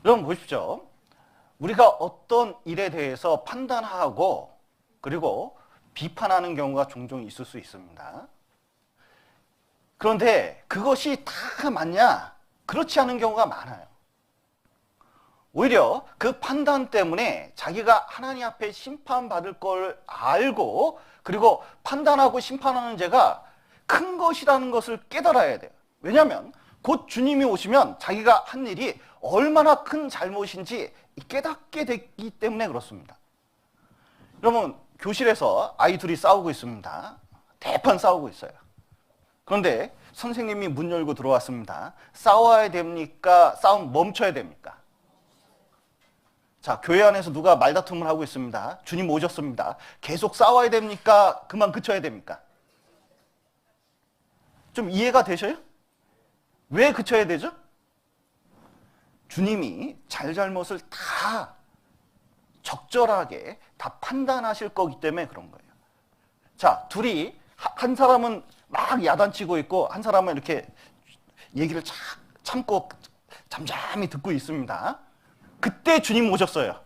여러분 보십시오. 우리가 어떤 일에 대해서 판단하고 그리고 비판하는 경우가 종종 있을 수 있습니다. 그런데 그것이 다 맞냐? 그렇지 않은 경우가 많아요. 오히려 그 판단 때문에 자기가 하나님 앞에 심판받을 걸 알고 그리고 판단하고 심판하는 죄가 큰 것이라는 것을 깨달아야 돼요. 왜냐하면 곧 주님이 오시면 자기가 한 일이 얼마나 큰 잘못인지 깨닫게 되기 때문에 그렇습니다. 여러분 교실에서 아이 둘이 싸우고 있습니다. 대판 싸우고 있어요. 그런데 선생님이 문 열고 들어왔습니다. 싸워야 됩니까? 싸움 멈춰야 됩니까? 자, 교회 안에서 누가 말다툼을 하고 있습니다. 주님 오셨습니다. 계속 싸워야 됩니까? 그만 그쳐야 됩니까? 좀 이해가 되셔요? 왜 그쳐야 되죠? 주님이 잘잘못을 다 적절하게 다 판단하실 거기 때문에 그런 거예요. 자, 둘이 한 사람은 막 야단치고 있고 한 사람은 이렇게 얘기를 참고 잠잠히 듣고 있습니다. 그때 주님 오셨어요.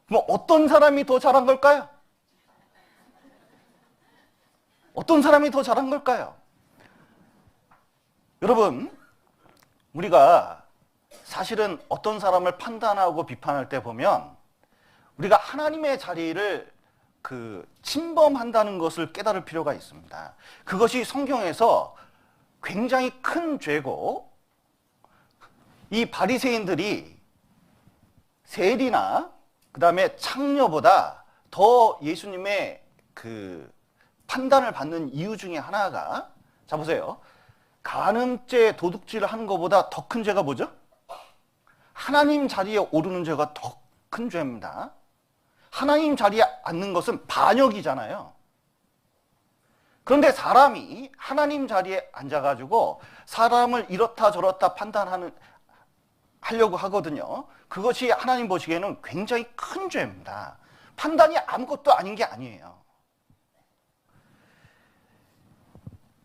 그럼 어떤 사람이 더 잘한 걸까요? 어떤 사람이 더 잘한 걸까요? 여러분, 우리가 사실은 어떤 사람을 판단하고 비판할 때 보면 우리가 하나님의 자리를 침범한다는 것을 깨달을 필요가 있습니다. 그것이 성경에서 굉장히 큰 죄고 이 바리새인들이 세리나 그다음에 창녀보다 더 예수님의 판단을 받는 이유 중에 하나가 자 보세요. 간음죄, 도둑질을 하는 것보다 더 큰 죄가 뭐죠? 하나님 자리에 오르는 죄가 더 큰 죄입니다. 하나님 자리에 앉는 것은 반역이잖아요. 그런데 사람이 하나님 자리에 앉아가지고 사람을 이렇다 저렇다 하려고 하거든요. 그것이 하나님 보시기에는 굉장히 큰 죄입니다. 판단이 아무것도 아닌 게 아니에요.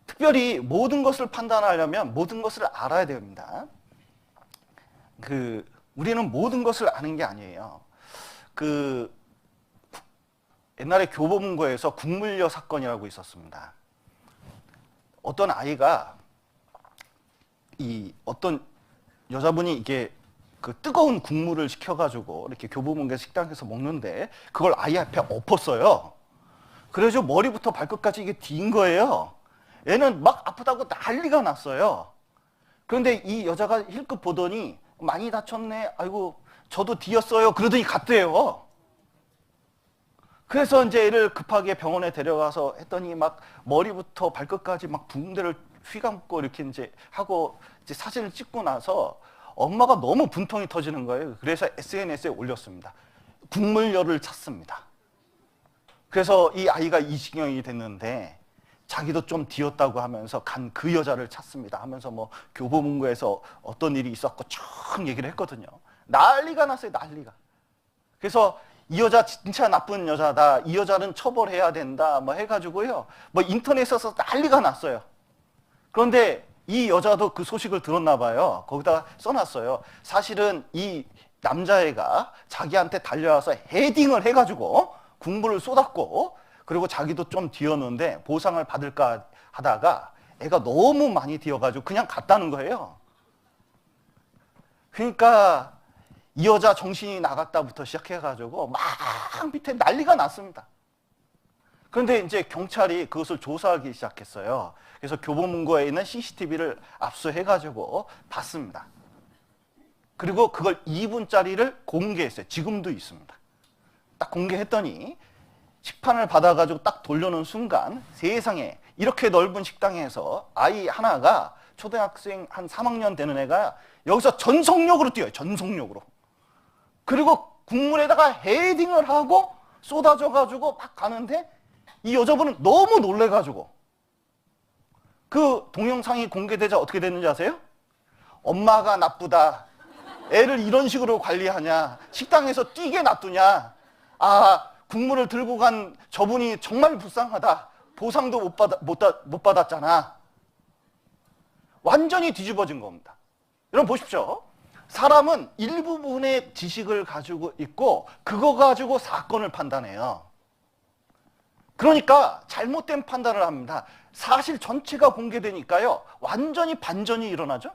특별히 모든 것을 판단하려면 모든 것을 알아야 됩니다. 우리는 모든 것을 아는 게 아니에요. 옛날에 교보문고에서 국물려 사건이라고 있었습니다. 어떤 아이가 어떤 여자분이 이게 뜨거운 국물을 시켜가지고 이렇게 교보문고 식당에서 먹는데 그걸 아이 앞에 엎었어요. 그래서 머리부터 발끝까지 이게 뒤인 거예요. 애는 막 아프다고 난리가 났어요. 그런데 이 여자가 힐끗 보더니 많이 다쳤네. 아이고 저도 뒤었어요. 그러더니 갔대요. 그래서 이제 애를 급하게 병원에 데려가서 했더니 막 머리부터 발끝까지 막 붕대를 휘감고 이렇게 이제 하고 이제 사진을 찍고 나서 엄마가 너무 분통이 터지는 거예요. 그래서 SNS에 올렸습니다. 국물녀를 찾습니다. 그래서 이 아이가 이 지경이 됐는데 자기도 좀 뒤었다고 하면서 간 그 여자를 찾습니다 하면서 뭐 교보문고에서 어떤 일이 있었고 쭉 얘기를 했거든요. 난리가 났어요. 난리가. 그래서 이 여자 진짜 나쁜 여자다. 이 여자는 처벌해야 된다. 뭐 해가지고요. 뭐 인터넷에서 난리가 났어요. 그런데 이 여자도 그 소식을 들었나 봐요. 거기다가 써놨어요. 사실은 이 남자애가 자기한테 달려와서 헤딩을 해가지고 국물을 쏟았고 그리고 자기도 좀 뒤었는데 보상을 받을까 하다가 애가 너무 많이 뒤어가지고 그냥 갔다는 거예요. 그러니까 이 여자 정신이 나갔다부터 시작해가지고 막 밑에 난리가 났습니다. 그런데 이제 경찰이 그것을 조사하기 시작했어요. 그래서 교보문고에 있는 CCTV를 압수해가지고 봤습니다. 그리고 그걸 2분짜리를 공개했어요. 지금도 있습니다. 딱 공개했더니 식판을 받아가지고 딱 돌려놓은 순간 세상에 이렇게 넓은 식당에서 아이 하나가 초등학생 한 3학년 되는 애가 여기서 전속력으로 뛰어요. 전속력으로. 그리고 국물에다가 헤딩을 하고 쏟아져가지고 막 가는데 이 여자분은 너무 놀래가지고 그 동영상이 공개되자 어떻게 됐는지 아세요? 엄마가 나쁘다. 애를 이런 식으로 관리하냐. 식당에서 뛰게 놔두냐. 아, 국물을 들고 간 저분이 정말 불쌍하다. 보상도 못 받았잖아. 완전히 뒤집어진 겁니다. 여러분 보십시오. 사람은 일부분의 지식을 가지고 있고 그거 가지고 사건을 판단해요. 그러니까 잘못된 판단을 합니다. 사실 전체가 공개되니까요. 완전히 반전이 일어나죠.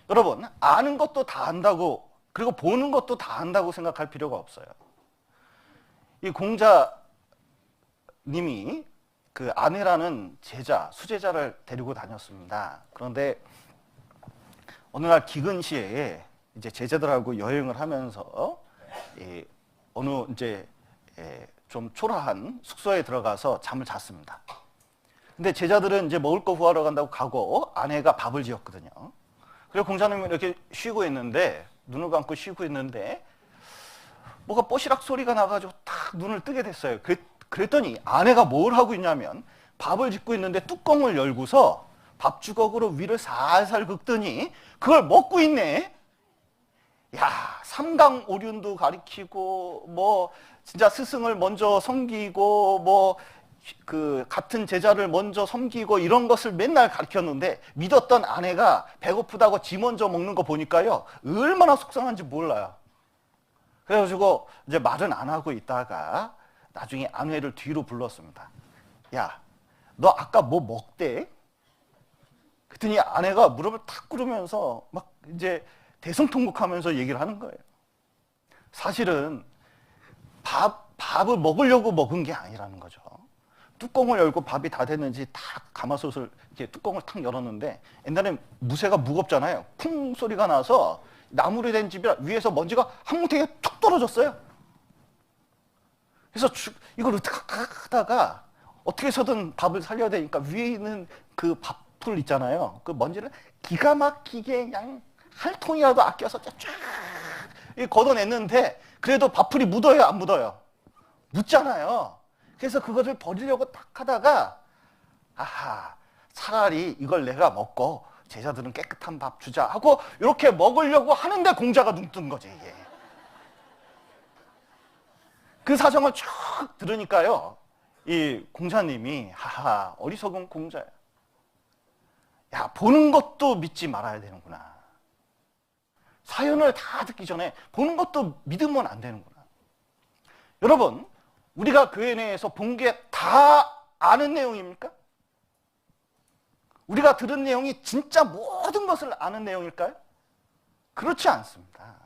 여러분, 아는 것도 다 안다고, 그리고 보는 것도 다 안다고 생각할 필요가 없어요. 이 공자님이 그 아내라는 제자, 수제자를 데리고 다녔습니다. 그런데 어느 날 기근시에 이제 제자들하고 여행을 하면서 어느 이제 좀 초라한 숙소에 들어가서 잠을 잤습니다. 근데 제자들은 이제 먹을 거 구하러 간다고 가고 아내가 밥을 지었거든요. 그리고 공자님은 이렇게 쉬고 있는데, 눈을 감고 쉬고 있는데 뭐가 뽀시락 소리가 나가지고 딱 눈을 뜨게 됐어요. 그랬더니 아내가 뭘 하고 있냐면 밥을 짓고 있는데 뚜껑을 열고서 밥 주걱으로 위를 살살 긁더니 그걸 먹고 있네. 야, 삼강오륜도 가리키고 뭐 진짜 스승을 먼저 섬기고 뭐 그 같은 제자를 먼저 섬기고 이런 것을 맨날 가르쳤는데 믿었던 아내가 배고프다고 지 먼저 먹는 거 보니까요, 얼마나 속상한지 몰라요. 그래가지고 이제 말은 안 하고 있다가 나중에 아내를 뒤로 불렀습니다. 야, 너 아까 뭐 먹대? 그랬더니 아내가 무릎을 탁 꿇으면서 막 이제 대성통곡하면서 얘기를 하는 거예요. 사실은 밥을 먹으려고 먹은 게 아니라는 거죠. 뚜껑을 열고 밥이 다 됐는지 탁 가마솥을 이렇게 뚜껑을 탁 열었는데, 옛날엔 무쇠가 무겁잖아요. 쿵 소리가 나서 나무로 된 집이라 위에서 먼지가 한 뭉탱이가 툭 떨어졌어요. 그래서 이걸 어떻게 하다가 어떻게 해서든 밥을 살려야 되니까 위에 있는 그 밥풀 있잖아요. 그 먼지를 기가 막히게 그냥 한 통이라도 아껴서 쫙 걷어냈는데, 그래도 밥풀이 묻어요, 안 묻어요? 묻잖아요. 그래서 그것을 버리려고 딱 하다가, 아하, 차라리 이걸 내가 먹고 제자들은 깨끗한 밥 주자 하고 이렇게 먹으려고 하는데 공자가 눈 뜬 거지, 이게. 그 사정을 쭉 들으니까요, 이 공자님이 하하, 어리석은 공자야. 야, 보는 것도 믿지 말아야 되는구나. 사연을 다 듣기 전에 보는 것도 믿으면 안 되는구나. 여러분, 우리가 교회 내에서 본 게 다 아는 내용입니까? 우리가 들은 내용이 진짜 모든 것을 아는 내용일까요? 그렇지 않습니다.